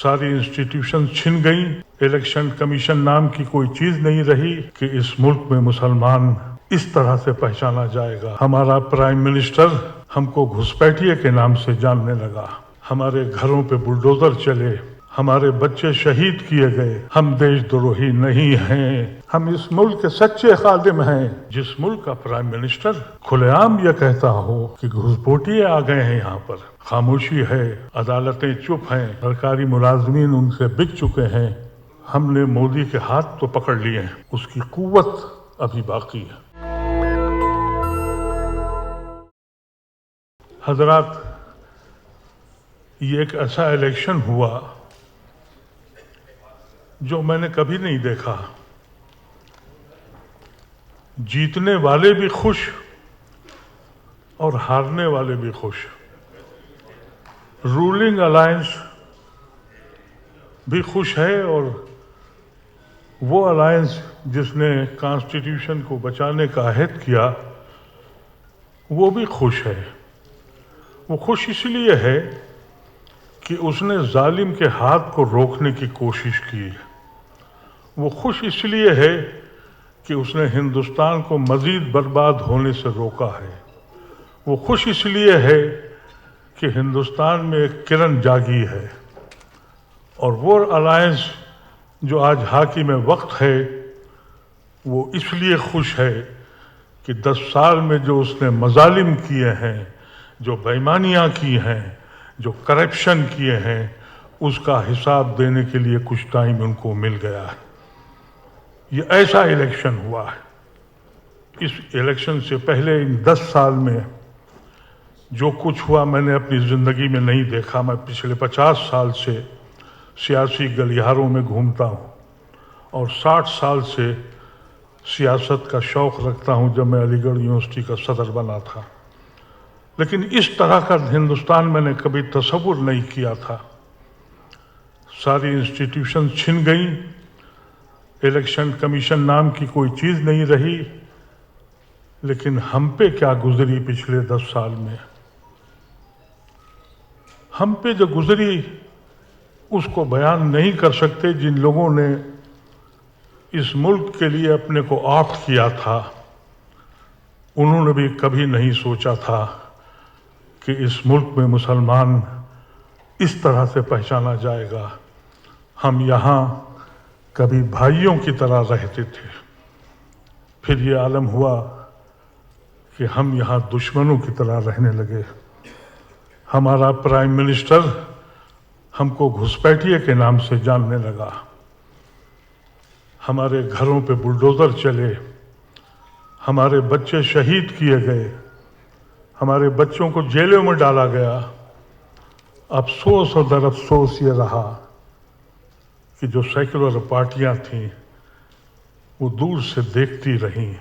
सारी इंस्टीट्यूशन छिन गई। इलेक्शन कमीशन नाम की कोई चीज नहीं रही कि इस मुल्क में मुसलमान इस तरह से पहचाना जाएगा। हमारा प्राइम मिनिस्टर हमको घुसपैठिए के नाम से जानने लगा। हमारे घरों पे बुलडोजर चले, हमारे बच्चे शहीद किए गए। हम देशद्रोही नहीं हैं, हम इस मुल्क के सच्चे खादिम हैं। जिस मुल्क का प्राइम मिनिस्टर खुलेआम यह कहता हो कि घुसपैठिए आ गए हैं, यहाँ पर खामोशी है, अदालतें चुप हैं, सरकारी मुलाजमीन उनसे बिक चुके हैं। हमने मोदी के हाथ तो पकड़ लिए हैं, उसकी कुव्वत अभी बाकी है। हजरात, ये एक ऐसा इलेक्शन हुआ जो मैंने कभी नहीं देखा। जीतने वाले भी खुश और हारने वाले भी खुश। रूलिंग अलायंस भी खुश है और वो अलायंस जिसने कॉन्स्टिट्यूशन को बचाने का अहद किया वो भी खुश है। वो खुश इसलिए है कि उसने जालिम के हाथ को रोकने की कोशिश की। वो खुश इसलिए है कि उसने हिंदुस्तान को मजीद बर्बाद होने से रोका है। वो खुश इसलिए है कि हिंदुस्तान में एक किरण जागी है। और वो अलायंस जो आज हाकिम वक्त है वो इसलिए खुश है कि 10 साल में जो उसने मजालिम किए हैं, जो बेईमानियां की हैं, जो करप्शन किए हैं, उसका हिसाब देने के लिए कुछ टाइम उनको मिल गया है। ये ऐसा इलेक्शन हुआ है। इस इलेक्शन से पहले इन 10 साल में जो कुछ हुआ मैंने अपनी ज़िंदगी में नहीं देखा। मैं पिछले 50 साल से सियासी गलियारों में घूमता हूँ और 60 साल से सियासत का शौक़ रखता हूँ जब मैं अलीगढ़ यूनिवर्सिटी का सदर बना था। लेकिन इस तरह का हिंदुस्तान मैंने कभी तसव्वुर नहीं किया था। सारी इंस्टीट्यूशन छिन गई, इलेक्शन कमीशन नाम की कोई चीज़ नहीं रही। लेकिन हम पे क्या गुजरी पिछले 10 साल में, हम पे जो गुजरी उसको बयान नहीं कर सकते। जिन लोगों ने इस मुल्क के लिए अपने को ऑप्ट किया था उन्होंने भी कभी नहीं सोचा था कि इस मुल्क में मुसलमान इस तरह से पहचाना जाएगा। हम यहाँ कभी भाइयों की तरह रहते थे, फिर ये आलम हुआ कि हम यहाँ दुश्मनों की तरह रहने लगे। हमारा प्राइम मिनिस्टर हमको घुसपैठिए के नाम से जानने लगा। हमारे घरों पे बुलडोजर चले, हमारे बच्चे शहीद किए गए, हमारे बच्चों को जेलों में डाला गया। अफसोस और दर अफसोस ये रहा कि जो सेकुलर पार्टियां थीं वो दूर से देखती रहीं।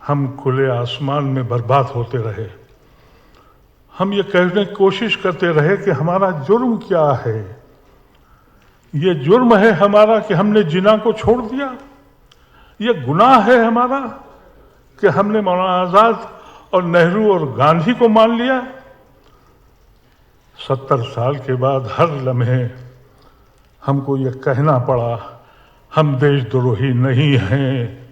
हम खुले आसमान में बर्बाद होते रहे। हम ये कहने की कोशिश करते रहे कि हमारा जुर्म क्या है। ये जुर्म है हमारा कि हमने जिना को छोड़ दिया। ये गुनाह है हमारा कि हमने मौलाना आजाद और नेहरू और गांधी को मान लिया। 70 साल के बाद हर लम्हे हमको ये कहना पड़ा हम देशद्रोही नहीं हैं,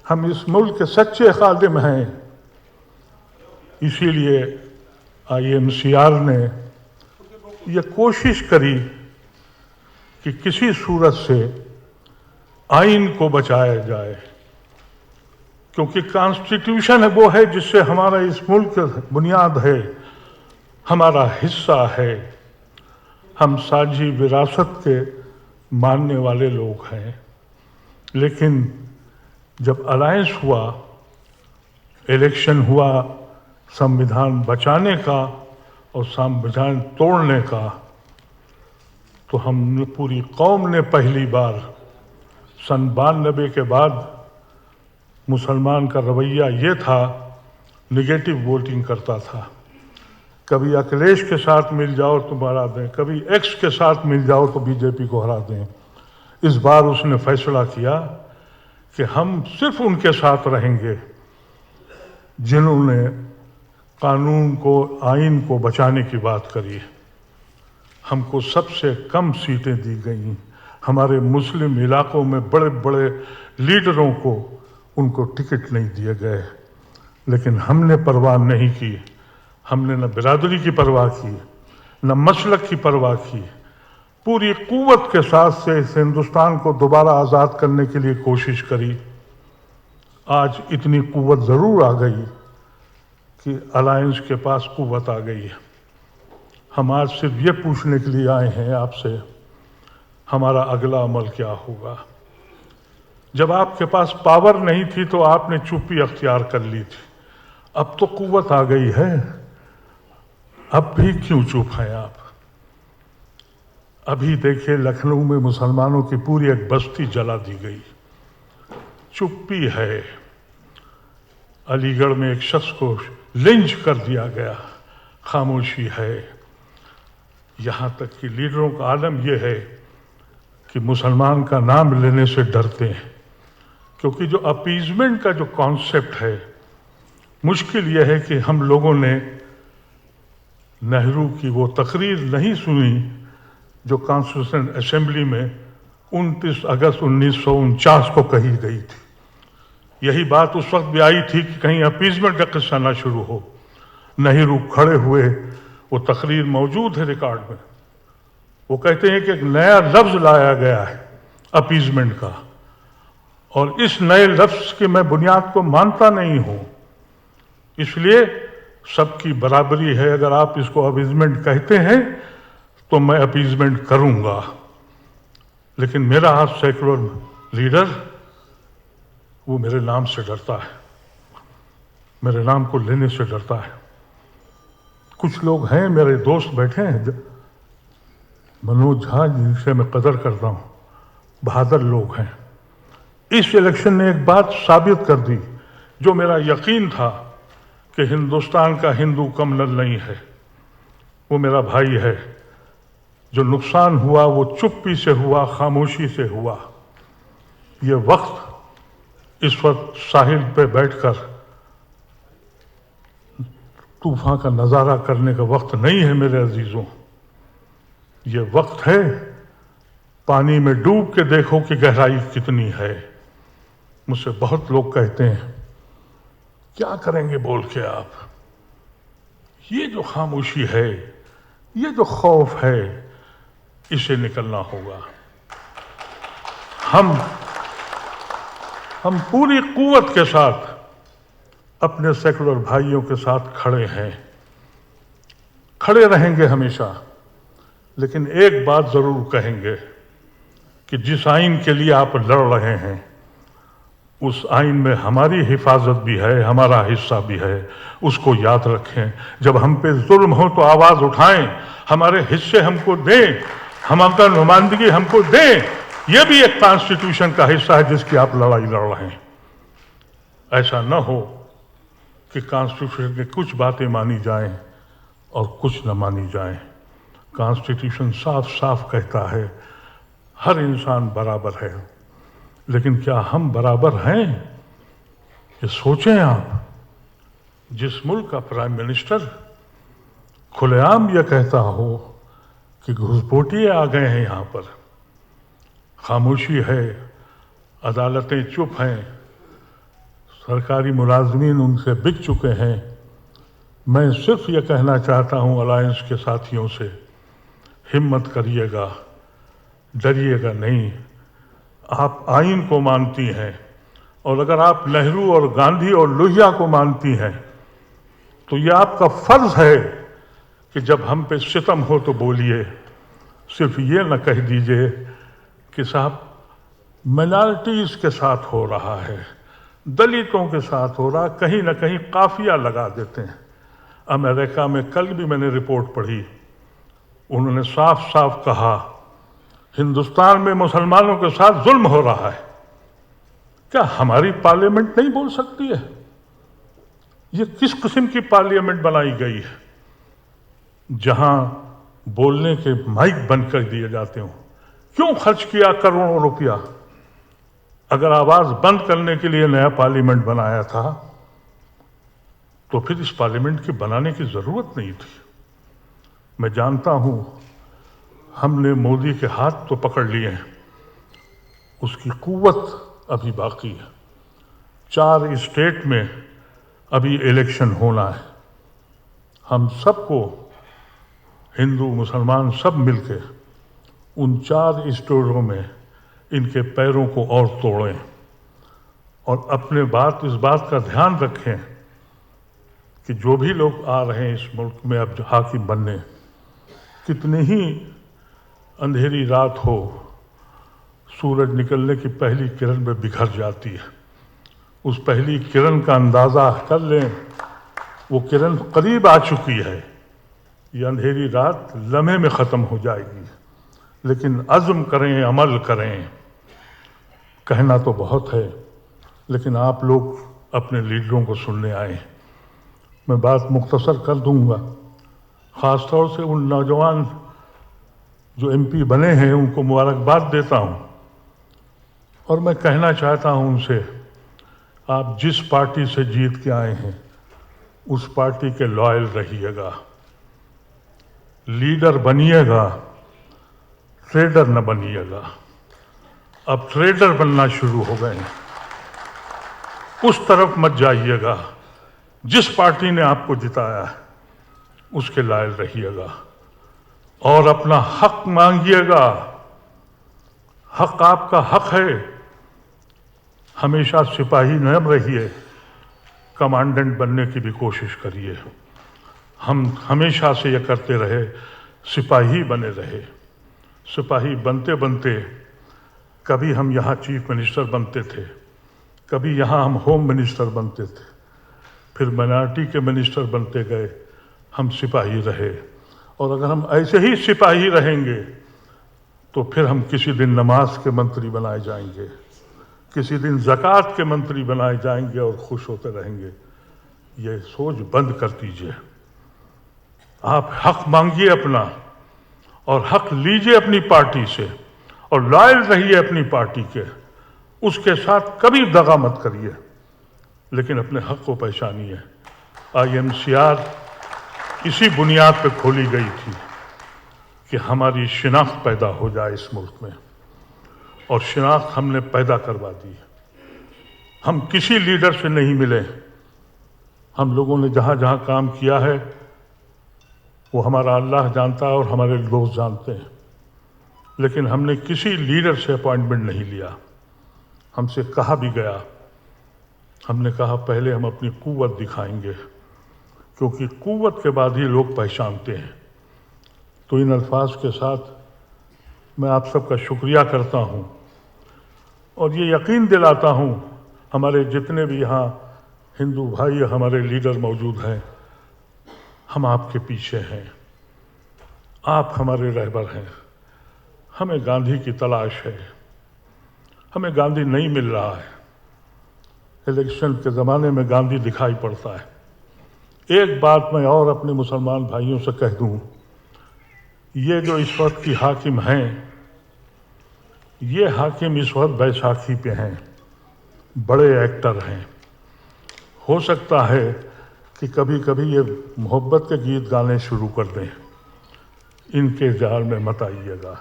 हम इस मुल्क के सच्चे खादिम हैं। इसीलिए IMCR ने ये कोशिश करी कि किसी सूरत से आइन को बचाया जाए, क्योंकि कॉन्स्टिट्यूशन है वो है जिससे हमारा इस मुल्क बुनियाद है, हमारा हिस्सा है। हम साझी विरासत के मानने वाले लोग हैं। लेकिन जब अलायंस हुआ, इलेक्शन हुआ संविधान बचाने का और संविधान तोड़ने का, तो हम पूरी कौम ने पहली बार सन 92 के बाद मुसलमान का रवैया ये था, निगेटिव वोटिंग करता था। कभी अखिलेश के साथ मिल जाओ तो हरा दें, कभी एक्स के साथ मिल जाओ तो बीजेपी को हरा दें। इस बार उसने फैसला किया कि हम सिर्फ उनके साथ रहेंगे जिन्होंने कानून को, आइन को बचाने की बात करी। हमको सबसे कम सीटें दी गईं। हमारे मुस्लिम इलाकों में बड़े बड़े लीडरों को उनको टिकट नहीं दिए गए, लेकिन हमने परवाह नहीं की। हमने न बिरादरी की परवाह की, न मसलक की परवाह की। पूरी कुव्वत के साथ से इस हिंदुस्तान को दोबारा आज़ाद करने के लिए कोशिश करी। आज इतनी कुव्वत ज़रूर आ गई कि अलायंस के पास कुव्वत आ गई है। हम आज सिर्फ ये पूछने के लिए आए हैं आपसे, हमारा अगला अमल क्या होगा। जब आपके पास पावर नहीं थी तो आपने चुप्पी अख्तियार कर ली थी, अब तो कुव्वत आ गई है, अब भी क्यों चुप हैं आप। अभी देखिए लखनऊ में मुसलमानों की पूरी एक बस्ती जला दी गई, चुप्पी है। अलीगढ़ में एक शख्स को लिंच कर दिया गया, खामोशी है। यहां तक कि लीडरों का आलम यह है कि मुसलमान का नाम लेने से डरते हैं, क्योंकि जो अपीजमेंट का जो कॉन्सेप्ट है, मुश्किल यह है कि हम लोगों ने नेहरू की वो तकरीर नहीं सुनी जो कॉन्स्टिट्यूशन असेंबली में 29 अगस्त 1949 को कही गई थी। यही बात उस वक्त भी आई थी कि कहीं अपीजमेंट का किस्सा ना शुरू हो। नेहरू खड़े हुए, वो तकरीर मौजूद है रिकॉर्ड में। वो कहते हैं कि एक नया लफ्ज लाया गया है अपीजमेंट का, और इस नए लफ्ज की मैं बुनियाद को मानता नहीं हूं। इसलिए सबकी बराबरी है, अगर आप इसको अपीजमेंट कहते हैं तो मैं अपीजमेंट करूंगा। लेकिन मेरा आज सेकुलर लीडर वो मेरे नाम से डरता है, मेरे नाम को लेने से डरता है। कुछ लोग हैं, मेरे दोस्त बैठे हैं, मनोज झा जिनसे मैं कदर करता हूं, बहादुर लोग हैं। इस इलेक्शन ने एक बात साबित कर दी जो मेरा यकीन था कि हिंदुस्तान का हिंदू कम नहीं है, वो मेरा भाई है। जो नुकसान हुआ वो चुप्पी से हुआ, खामोशी से हुआ। ये वक्त इस वक्त साहिल पे बैठकर तूफान का नजारा करने का वक्त नहीं है मेरे अजीजों। ये वक्त है पानी में डूब के देखो कि गहराई कितनी है। मुझसे बहुत लोग कहते हैं क्या करेंगे बोल के आप। ये जो खामोशी है, ये जो खौफ है, इसे निकलना होगा। हम पूरी कुव्वत के साथ अपने सेकुलर भाइयों के साथ खड़े हैं, खड़े रहेंगे हमेशा। लेकिन एक बात जरूर कहेंगे कि जिस आइन के लिए आप लड़ रहे हैं उस आइन में हमारी हिफाजत भी है, हमारा हिस्सा भी है, उसको याद रखें। जब हम पे जुल्म हो तो आवाज उठाएं, हमारे हिस्से हमको दें, हमारा नुमाइंदगी हमको दें। यह भी एक कॉन्स्टिट्यूशन का हिस्सा है जिसकी आप लड़ाई लड़ रहे हैं। ऐसा न हो कि कॉन्स्टिट्यूशन की कुछ बातें मानी जाएं और कुछ न मानी जाएं। कॉन्स्टिट्यूशन साफ साफ कहता है हर इंसान बराबर है, लेकिन क्या हम बराबर हैं? ये सोचें आप। जिस मुल्क का प्राइम मिनिस्टर खुलेआम यह कहता हो कि घुसपैठिए आ गए हैं यहां पर, खामोशी है, अदालतें चुप हैं, सरकारी मुलाजमीन उनसे बिक चुके हैं। मैं सिर्फ ये कहना चाहता हूं अलायंस के साथियों से, हिम्मत करिएगा, डरिएगा नहीं। आप आइन को मानती हैं, और अगर आप नेहरू और गांधी और लोहिया को मानती हैं तो ये आपका फर्ज है कि जब हम पे सितम हो तो बोलिए। सिर्फ ये न कह दीजिए कि साहब माइनॉरिटीज के साथ हो रहा है, दलितों के साथ हो रहा, कहीं ना कहीं काफिया लगा देते हैं। अमेरिका में कल भी मैंने रिपोर्ट पढ़ी, उन्होंने साफ साफ कहा हिंदुस्तान में मुसलमानों के साथ जुल्म हो रहा है। क्या हमारी पार्लियामेंट नहीं बोल सकती है? ये किस किस्म की पार्लियामेंट बनाई गई है जहां बोलने के माइक बंद कर दिए जाते हो? क्यों खर्च किया करोड़ों रुपया? अगर आवाज बंद करने के लिए नया पार्लियामेंट बनाया था तो फिर इस पार्लियामेंट के बनाने की जरूरत नहीं थी। मैं जानता हूं ہم نے مودی کے ہاتھ تو پکڑ لیے ہیں، اس کی قوت ابھی باقی ہے۔ 4 اسٹیٹ میں ابھی الیکشن ہونا ہے۔ ہم سب کو، ہندو مسلمان سب مل کے ان 4 اسٹیٹوں میں ان کے پیروں کو اور توڑیں، اور اپنے اس بات کا دھیان رکھیں کہ جو بھی لوگ آ رہے ہیں اس ملک میں اب حاکم بننے، کتنے ہی اندھیری رات ہو، سورج نکلنے کی پہلی کرن میں بکھر جاتی ہے۔ اس پہلی کرن کا اندازہ کر لیں، وہ کرن قریب آ چکی ہے۔ یہ اندھیری رات لمحے میں ختم ہو جائے گی، لیکن عزم کریں، عمل کریں۔ کہنا تو بہت ہے، لیکن آپ لوگ اپنے لیڈروں کو سننے آئے ہیں۔ میں بات مختصر کر دوں گا، خاص طور سے ان نوجوان جو MP بنے ہیں ان کو مبارکباد دیتا ہوں، اور میں کہنا چاہتا ہوں ان سے، آپ جس پارٹی سے جیت کے آئے ہیں اس پارٹی کے لائل رہیے گا، لیڈر بنیے گا، ٹریڈر نہ بنیے گا۔ اب ٹریڈر بننا شروع ہو گئے ہیں، اس طرف مت جائیے گا۔ جس پارٹی نے آپ کو جتایا ہے اس کے لائل رہیے گا، اور اپنا حق مانگیے گا۔ حق آپ کا حق ہے۔ ہمیشہ سپاہی نہ رہیے، کمانڈنٹ بننے کی بھی کوشش کریے۔ ہم ہمیشہ سے یہ کرتے رہے، سپاہی بنے رہے۔ سپاہی بنتے بنتے کبھی ہم یہاں چیف منسٹر بنتے تھے، کبھی یہاں ہم ہوم منسٹر بنتے تھے، پھر مائنارٹی کے منسٹر بنتے گئے، ہم سپاہی رہے۔ اور اگر ہم ایسے ہی سپاہی رہیں گے تو پھر ہم کسی دن نماز کے منتری بنائے جائیں گے، کسی دن زکوٰۃ کے منتری بنائے جائیں گے اور خوش ہوتے رہیں گے۔ یہ سوچ بند کر دیجئے۔ آپ حق مانگیے اپنا، اور حق لیجئے اپنی پارٹی سے، اور لائل رہیے اپنی پارٹی کے۔ اس کے ساتھ کبھی دغا مت کریے، لیکن اپنے حق کو پہچانیے۔ IMCR اسی بنیاد پہ کھولی گئی تھی کہ ہماری شناخت پیدا ہو جائے اس ملک میں، اور شناخت ہم نے پیدا کروا دی۔ ہم کسی لیڈر سے نہیں ملے، ہم لوگوں نے جہاں جہاں کام کیا ہے وہ ہمارا اللہ جانتا ہے اور ہمارے دوست جانتے ہیں، لیکن ہم نے کسی لیڈر سے اپوائنٹمنٹ نہیں لیا۔ ہم سے کہا بھی گیا، ہم نے کہا پہلے ہم اپنی قوت دکھائیں گے، کیونکہ قوت کے بعد ہی لوگ پہچانتے ہیں۔ تو ان الفاظ کے ساتھ میں آپ سب کا شکریہ کرتا ہوں، اور یہ یقین دلاتا ہوں ہمارے جتنے بھی یہاں ہندو بھائی ہمارے لیڈر موجود ہیں، ہم آپ کے پیچھے ہیں، آپ ہمارے رہبر ہیں۔ ہمیں گاندھی کی تلاش ہے، ہمیں گاندھی نہیں مل رہا ہے۔ الیکشن کے زمانے میں گاندھی دکھائی پڑتا ہے۔ ایک بات میں اور اپنے مسلمان بھائیوں سے کہہ دوں، یہ جو اس وقت کی حاکم ہیں، یہ حاکم اس وقت بیساکھی پہ ہیں، بڑے ایکٹر ہیں۔ ہو سکتا ہے کہ کبھی کبھی یہ محبت کے گیت گانے شروع کر دیں، ان کے جال میں مت آئیے گا،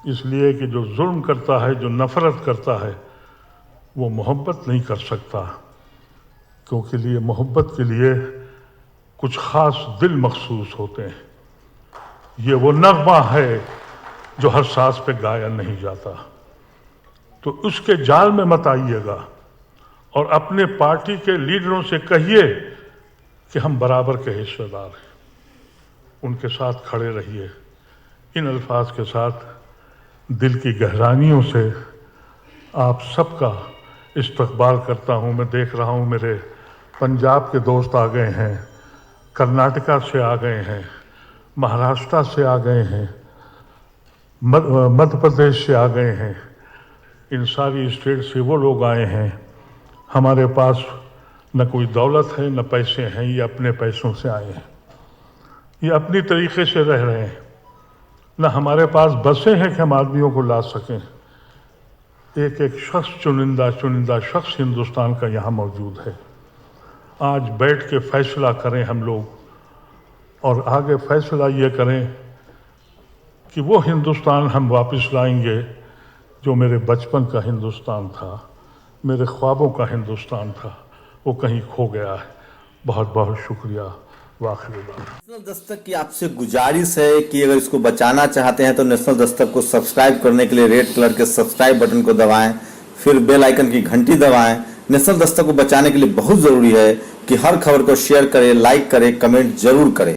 اس لیے کہ جو ظلم کرتا ہے، جو نفرت کرتا ہے، وہ محبت نہیں کر سکتا، کیونکہ محبت کے لیے کچھ خاص دل مخصوص ہوتے ہیں۔ یہ وہ نغمہ ہے جو ہر سانس پہ گایا نہیں جاتا۔ تو اس کے جال میں مت آئیے گا، اور اپنے پارٹی کے لیڈروں سے کہیے کہ ہم برابر کے حصے دار ہیں، ان کے ساتھ کھڑے رہیے۔ ان الفاظ کے ساتھ دل کی گہرائیوں سے آپ سب کا استقبال کرتا ہوں۔ میں دیکھ رہا ہوں میرے پنجاب کے دوست آ گئے ہیں، کرناٹکا سے آ گئے ہیں، مہاراشٹر سے آ گئے ہیں، مدھیہ پردیش سے آ گئے ہیں۔ ان ساری اسٹیٹ سے وہ لوگ آئے ہیں۔ ہمارے پاس نہ کوئی دولت ہے نہ پیسے ہیں، یہ اپنے پیسوں سے آئے ہیں، یہ اپنی طریقے سے رہ رہے ہیں۔ نہ ہمارے پاس بسیں ہیں کہ ہم آدمیوں کو لا سکیں۔ ایک ایک شخص، چنندہ شخص ہندوستان کا یہاں موجود ہے۔ آج بیٹھ کے فیصلہ کریں ہم لوگ، اور آگے فیصلہ یہ کریں कि वो हिंदुस्तान हम वापस लाएंगे जो मेरे बचपन का हिंदुस्तान था, मेरे ख्वाबों का हिंदुस्तान था, वो कहीं खो गया है। बहुत बहुत शुक्रिया। वाखिर बात। नेशनल दस्तक की आपसे गुजारिश है कि अगर इसको बचाना चाहते हैं तो नेशनल दस्तक को सब्सक्राइब करने के लिए रेड कलर के सब्सक्राइब बटन को दबाएं, फिर बेल आइकन की घंटी दबाएं। नेशनल दस्तक को बचाने के लिए बहुत जरूरी है कि हर खबर को शेयर करें, लाइक करें, कमेंट जरूर करें।